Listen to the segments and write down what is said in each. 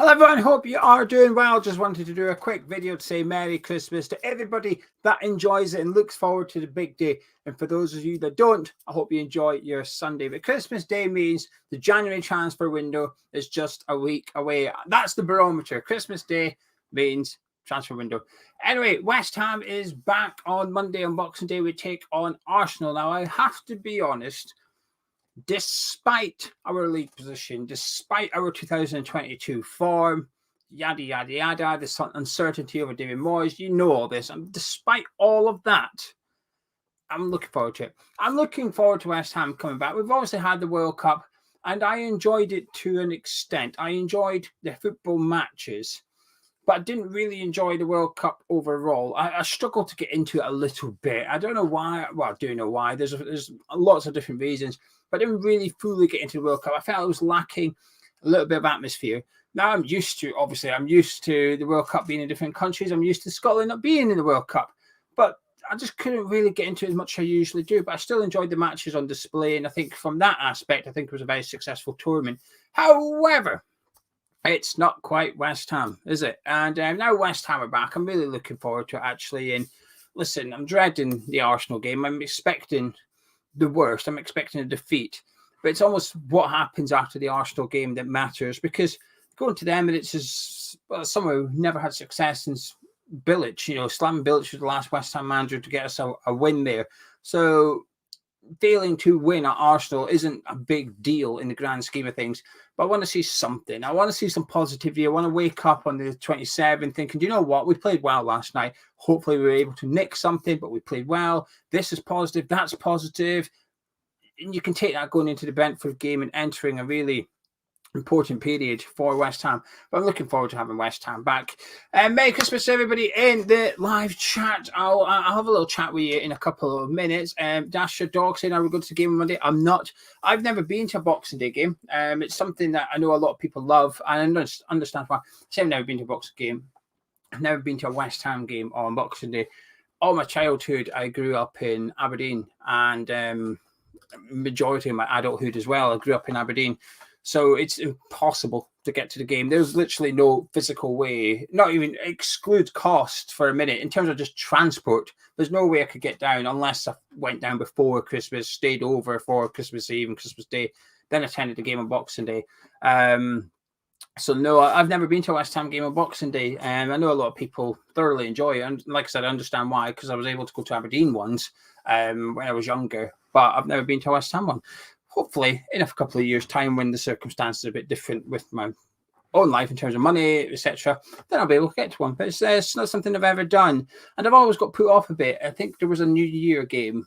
Hello everyone, hope you are doing well. Just wanted to do a quick video to say Merry Christmas to everybody that enjoys it and looks forward to the big day. And for those of you that don't, I hope you enjoy your Sunday. But Christmas Day means the January transfer window is just a week away. That's the barometer. Christmas Day means transfer window. Anyway, West Ham is back on Monday on Boxing Day. We take on Arsenal. Now, I have to be honest, despite our league position, despite our 2022 form, yada, yada, yada, this uncertainty over David Moyes, you know all this. And despite all of that, I'm looking forward to it. I'm looking forward to West Ham coming back. We've obviously had the World Cup, and I enjoyed it to an extent. I enjoyed the football matches, but I didn't really enjoy the World Cup overall. I struggled to get into it a little bit. I don't know why. Well, I do know why. There's lots of different reasons, but I didn't really fully get into the World Cup. I felt it was lacking a little bit of atmosphere. Now I'm used to the World Cup being in different countries. I'm used to Scotland not being in the World Cup, but I just couldn't really get into it as much as I usually do. But I still enjoyed the matches on display, and I think from that aspect, I think it was a very successful tournament. However, it's not quite West Ham, is it? And now West Ham are back. I'm really looking forward to it, actually. And listen, I'm dreading the Arsenal game. I'm expecting the worst. I'm expecting a defeat. But it's almost what happens after the Arsenal game that matters, because going to the Emirates is someone who never had success since Bilic. Slaven Bilic was the last West Ham manager to get us a win there. So failing to win at Arsenal isn't a big deal in the grand scheme of things, but I want to see something. I want to see some positivity. I want to wake up on the 27th thinking, do you know what? We played well last night. Hopefully we were able to nick something, but we played well. This is positive. That's positive. And you can take that going into the Brentford game and entering a really important period for West Ham. But I'm looking forward to having West Ham back. Merry Christmas to everybody in the live chat. I'll have a little chat with you in a couple of minutes. Dash your dog saying, are we going to the game on Monday? I'm not. I've never been to a Boxing Day game. It's something that I know a lot of people love, and I understand why. I've never been to a Boxing game. I've never been to a West Ham game on Boxing Day. All my childhood, I grew up in Aberdeen, and majority of my adulthood as well, I grew up in Aberdeen. So it's impossible to get to the game. There's literally no physical way, not even exclude cost for a minute in terms of just transport. There's no way I could get down unless I went down before Christmas, stayed over for Christmas Eve and Christmas Day, then attended the game on Boxing Day. So no, I've never been to a West Ham game on Boxing Day. I know a lot of people thoroughly enjoy it. And like I said, I understand why, because I was able to go to Aberdeen once when I was younger, but I've never been to a West Ham one. Hopefully, in a couple of years' time, when the circumstances are a bit different with my own life in terms of money, etc., then I'll be able to get to one. But it's not something I've ever done. And I've always got put off a bit. I think there was a New Year game.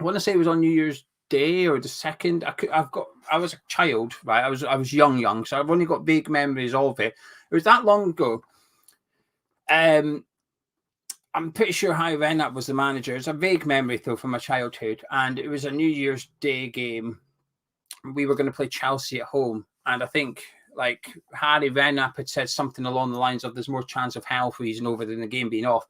I want to say it was on New Year's Day or the second. I was a child, right? I was young, so I've only got vague memories of it. It was that long ago. I'm pretty sure Harry Redknapp was the manager. It's a vague memory, though, from my childhood. And it was a New Year's Day game. We were going to play Chelsea at home. And I think, Harry Redknapp had said something along the lines of there's more chance of hell freezing over than the game being off.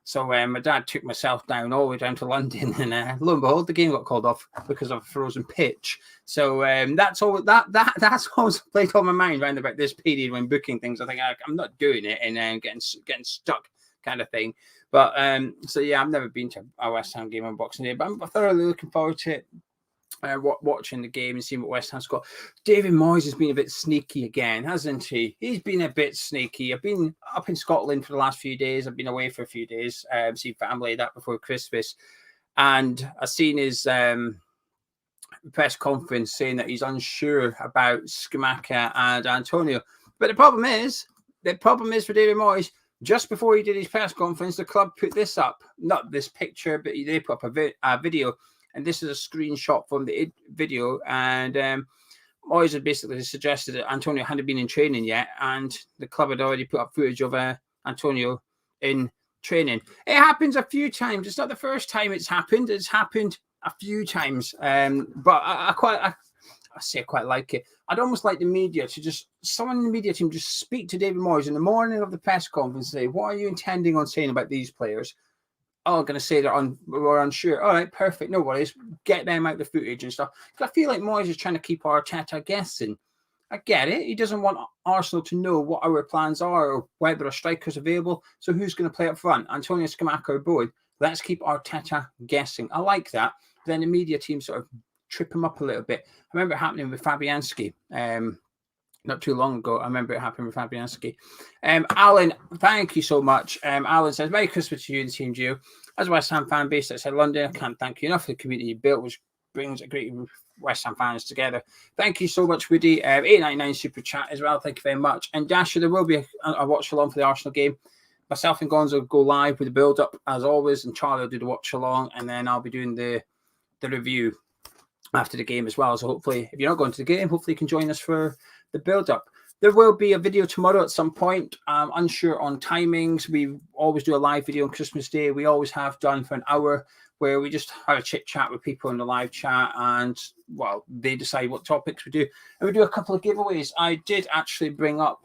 So my dad took myself down all the way down to London. And lo and behold, the game got called off because of a frozen pitch. So that's always played on my mind around about this period when booking things. I think I'm not doing it and getting stuck kind of thing. But so yeah, I've never been to a West Ham game on Boxing Day, but I'm thoroughly looking forward to it. Watching the game and seeing what West Ham's got. David Moyes has been a bit sneaky again, hasn't he? He's been a bit sneaky. I've been up in Scotland for the last few days. I've been away for a few days, seen family that before Christmas, and I've seen his press conference saying that he's unsure about Scamacca and Antonio. But the problem is for David Moyes. Just before he did his press conference, the club put this up, not this picture, but they put up a video. And this is a screenshot from the video. And Moyes had basically suggested that Antonio hadn't been in training yet. And the club had already put up footage of Antonio in training. It happens a few times. It's not the first time it's happened. It's happened a few times. But I quite like it. I'd almost like the media to someone in the media team just speak to David Moyes in the morning of the press conference and say, what are you intending on saying about these players? Oh, I'm going to say we're unsure. All right, perfect. No worries. Get them out the footage and stuff. Because I feel like Moyes is trying to keep Arteta guessing. I get it. He doesn't want Arsenal to know what our plans are or whether a striker's available. So who's going to play up front? Antonio Scamacca or Boyd? Let's keep Arteta guessing. I like that. Then the media team sort of trip him up a little bit. I remember it happening with Fabianski not too long ago. I remember it happened with Fabianski. Alan, thank you so much. Alan says, Merry Christmas to you and the team, Gio. As a West Ham fan based outside London, I can't thank you enough for the community you built, which brings a great West Ham fans together. Thank you so much, Woody. 899 super chat as well. Thank you very much. And Dasher, there will be a watch along for the Arsenal game. Myself and Gonzo go live with the build up as always, and Charlie will do the watch along, and then I'll be doing the review after the game as well. So hopefully, if you're not going to the game, hopefully you can join us for the build up. There will be a video tomorrow at some point. I'm unsure on timings. We always do a live video on Christmas Day. We always have done for an hour, where we just have a chit chat with people in the live chat, and well, they decide what topics we do. And we do a couple of giveaways. I did actually bring up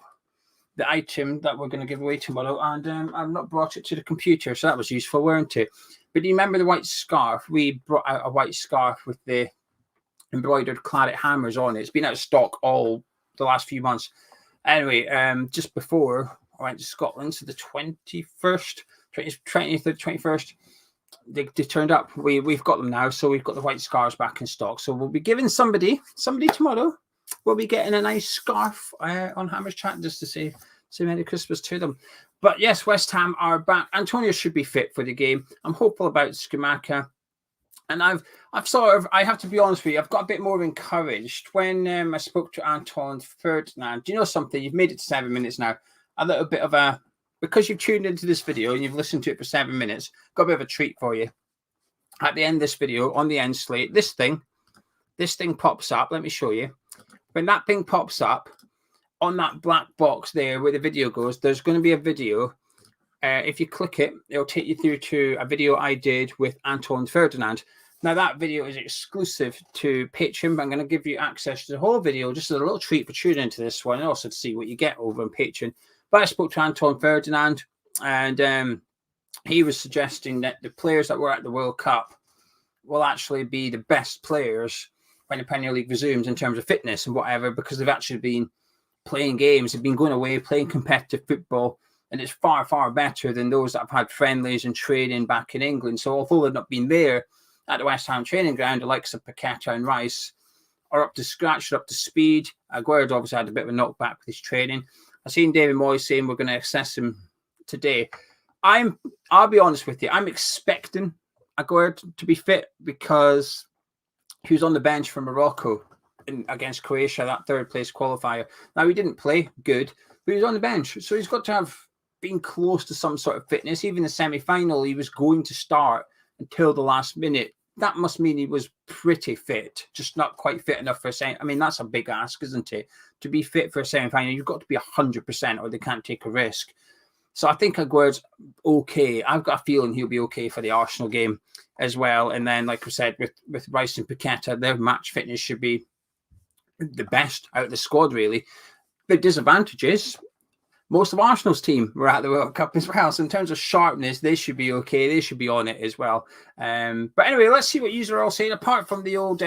the item that we're going to give away tomorrow, and I've not brought it to the computer, so that was useful, weren't it? But do you remember the white scarf? We brought out a white scarf with the embroidered claret hammers on it. It's been out of stock all the last few months. Anyway, just before I went to Scotland, so the 21st, 20th, 21st, they turned up. We've got them now, so we've got the white scarves back in stock. So we'll be giving somebody tomorrow. We'll be getting a nice scarf on Hammers Chat just to say Merry Christmas to them. But yes, West Ham are back. Antonio should be fit for the game. I'm hopeful about Scamacca. And I've sort of, I have to be honest with you, I've got a bit more encouraged when I spoke to Anton Ferdinand. Do you know something? You've made it to 7 minutes now. A little bit of a, because you've tuned into this video and you've listened to it for 7 minutes, got a bit of a treat for you. At the end of this video, on the end slate, this thing pops up. Let me show you. When that thing pops up, on that black box there where the video goes, there's going to be a video. If you click it, it'll take you through to a video I did with Anton Ferdinand. Now, that video is exclusive to Patreon, but I'm going to give you access to the whole video, just as a little treat for tuning into this one, and also to see what you get over on Patreon. But I spoke to Anton Ferdinand, and he was suggesting that the players that were at the World Cup will actually be the best players when the Premier League resumes in terms of fitness and whatever, because they've actually been playing games, they've been going away, playing competitive football, and it's far, far better than those that have had friendlies and training back in England. So although they've not been there at the West Ham training ground, the likes of Paqueta and Rice are up to scratch, are up to speed. Aguero obviously had a bit of a knockback with his training. I've seen David Moyes saying we're going to assess him today. I'll be honest with you, I'm expecting Aguero to be fit because he was on the bench for Morocco against Croatia, that third place qualifier. Now, he didn't play good, but he was on the bench. So he's got to have been close to some sort of fitness. Even the semi-final, he was going to start until the last minute. That must mean he was pretty fit, just not quite fit enough for a semi. I mean, that's a big ask, isn't it? To be fit for a semi-final, you've got to be 100% or they can't take a risk. So I think Aguero's okay. I've got a feeling he'll be okay for the Arsenal game as well. And then, like I said, with Rice and Paqueta, their match fitness should be the best out of the squad, really. The disadvantage is most of Arsenal's team were at the World Cup as well. So in terms of sharpness, they should be okay. They should be on it as well. But anyway, let's see what you are all saying. Apart from the old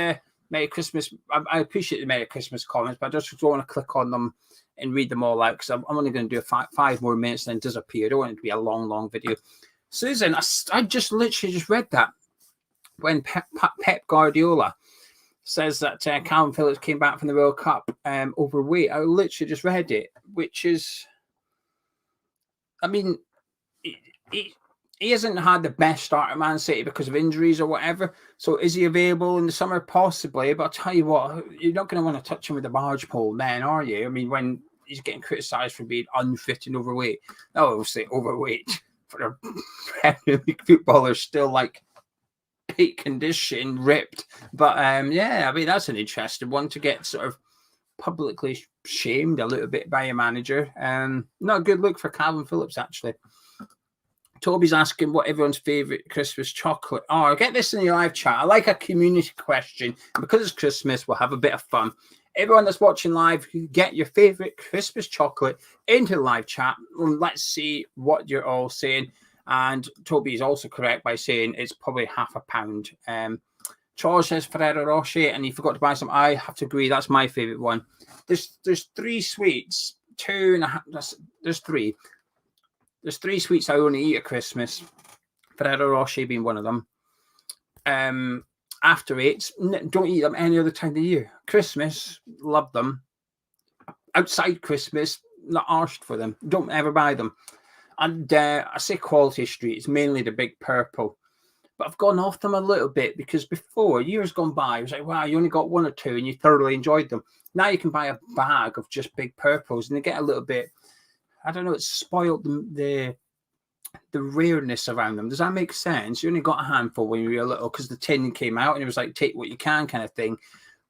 Merry Christmas, I appreciate the Merry Christmas comments, but I just don't want to click on them and read them all out because I'm only going to do five more minutes and then disappear. I don't want it to be a long video. Susan, I just literally read that when Pep Guardiola says that Calvin Phillips came back from the World Cup overweight. I literally just read it, which is, I mean, he hasn't had the best start at Man City because of injuries or whatever. So is he available in the summer? Possibly. But I'll tell you what, you're not going to want to touch him with a barge pole then, are you? I mean, when he's getting criticised for being unfit and overweight. No, I will say overweight for a Premier League footballer, still like peak condition, ripped. But yeah, I mean, that's an interesting one to get sort of publicly shamed a little bit by a manager. Not a good look for Calvin Phillips, actually. Toby's asking what everyone's favourite Christmas chocolate are. Get this in your live chat. I like a community question. And because it's Christmas, we'll have a bit of fun. Everyone that's watching live, get your favourite Christmas chocolate into the live chat. And let's see what you're all saying. And Toby is also correct by saying it's probably £50. Charles says Ferrero Rocher, and he forgot to buy some. I have to agree, that's my favourite one. There's 3 sweets, 2.5. There's 3. There's 3 sweets I only eat at Christmas. Ferrero Rocher being one of them. After 8, don't eat them any other time of the year. Christmas, love them. Outside Christmas, not arsed for them. Don't ever buy them. And I say Quality Street, it's mainly the Big Purple. But I've gone off them a little bit because before, years gone by, it was like, wow, you only got 1 or 2 and you thoroughly enjoyed them. Now you can buy a bag of just Big Purples and they get a little bit, I don't know, it's spoiled the rareness around them. Does that make sense? You only got a handful when you were little because the tin came out and it was like, take what you can kind of thing,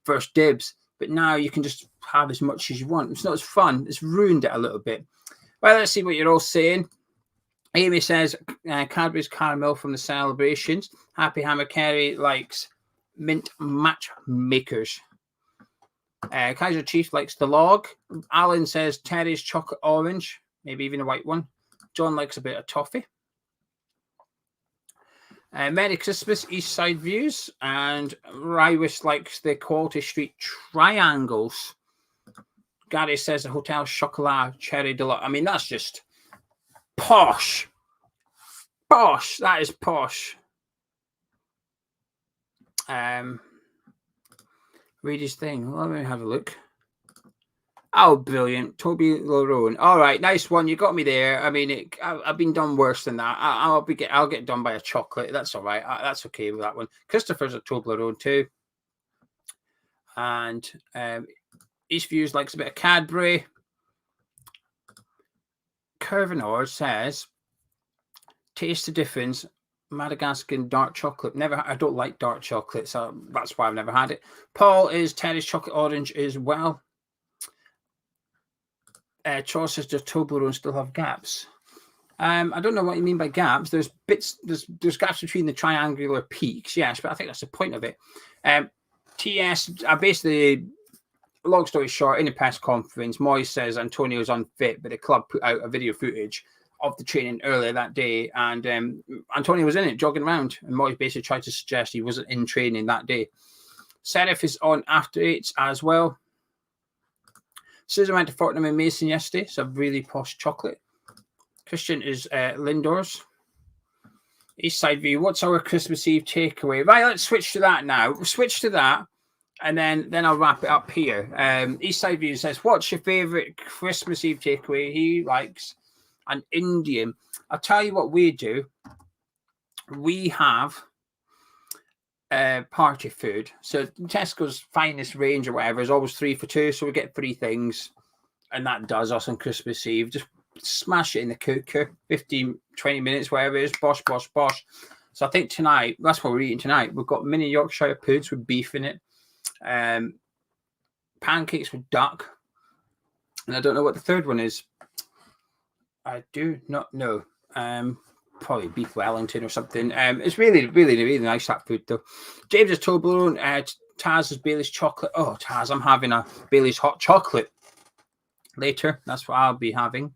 first dibs. But now you can just have as much as you want. It's not as fun. It's ruined it a little bit. Well, let's see what you're all saying. Amy says, Cadbury's caramel from the celebrations. Happy Hammer Carey likes mint matchmakers. Kaiser Chief likes the log. Alan says Terry's chocolate orange, maybe even a white one. John likes a bit of toffee. Merry Christmas, East Side Views. And Rywish likes the Quality Street triangles. Gary says the Hotel Chocolat Cherry Deluxe. I mean, that's just posh. Posh. That is posh. Read his thing. Let me have a look. Oh, brilliant. Toby Larone. All right, nice one. You got me there. I mean, I've been done worse than that. I'll get done by a chocolate. That's all right. That's okay with that one. Christopher's a Toblerone too. And Eastviews likes a bit of Cadbury. Curvenor says, taste the difference. Madagascar dark chocolate. I don't like dark chocolate, so that's why I've never had it. Paul is Terry's chocolate orange as well. Charles says, does Toblerone still have gaps? I don't know what you mean by gaps. There's gaps between the triangular peaks, yes, but I think that's the point of it. TS, basically, long story short, in a press conference, Moyes says Antonio's unfit, but the club put out a video footage of the training earlier that day, and Antonio was in it, jogging around, and Moyes basically tried to suggest he wasn't in training that day. Serif is on after 8 as well. Susan went to Fortnum and Mason yesterday. It's a really posh chocolate. Christian is Lindor's. East Side View. What's our Christmas Eve takeaway? Right, let's switch to that now. We'll switch to that, and then I'll wrap it up here. East Side View says, what's your favourite Christmas Eve takeaway? He likes an Indian. I'll tell you what we do. We have party food. So Tesco's finest range or whatever is always 3 for 2. So we get 3 things, and that does us on Christmas Eve. Just smash it in the cooker, 15, 20 minutes, whatever it is. Bosh, bosh, bosh. So I think tonight, that's what we're eating tonight. We've got mini Yorkshire puds with beef in it, pancakes with duck, and I don't know what the third one is. I do not know. Probably beef Wellington or something. It's really, really, really nice, that food though. James is Toblerone. Taz is Bailey's chocolate. Oh, Taz, I'm having a Bailey's hot chocolate later. That's what I'll be having.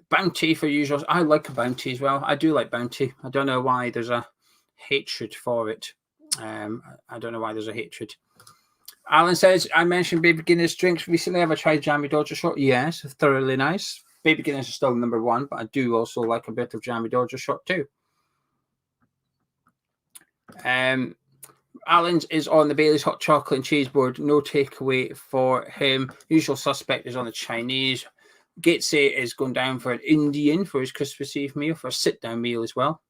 Bounty for usual. I like a Bounty as well. I do like Bounty. I don't know why there's a hatred for it. I don't know why there's a hatred. Alan says, I mentioned Baby Guinness drinks recently. Have I tried Jammy Dodger Shot? Yes, thoroughly nice. Baby Guinness is still number 1, but I do also like a bit of Jammy Dodger Shot too. Alan's is on the Bailey's hot chocolate and cheese board. No takeaway for him. Usual suspect is on the Chinese. Gatesy is going down for an Indian for his Christmas Eve meal, for a sit-down meal as well.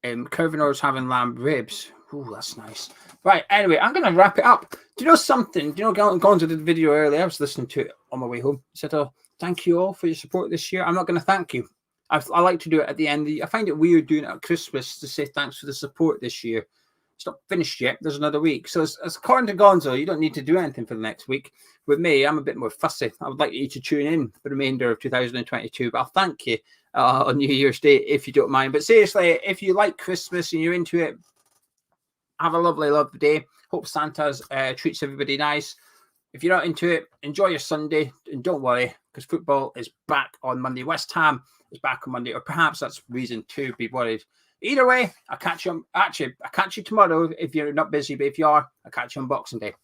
Curvenor's having lamb ribs. Ooh, that's nice. Right, anyway, I'm going to wrap it up. Do you know something? Do you know, Gonzo did the video earlier. I was listening to it on my way home. He said, oh, thank you all for your support this year. I'm not going to thank you. I like to do it at the end of the year. I find it weird doing it at Christmas to say thanks for the support this year. It's not finished yet. There's another week. So as according to Gonzo, you don't need to do anything for the next week. With me, I'm a bit more fussy. I would like you to tune in for the remainder of 2022, but I'll thank you on New Year's Day if you don't mind. But seriously, if you like Christmas and you're into it, have a lovely, lovely day. Hope Santa's treats everybody nice. If you're not into it, enjoy your Sunday and don't worry, because football is back on Monday. West Ham is back on Monday, or perhaps that's reason to be worried. Either way, I'll catch you. Actually, I'll catch you tomorrow if you're not busy. But if you are, I'll catch you on Boxing Day.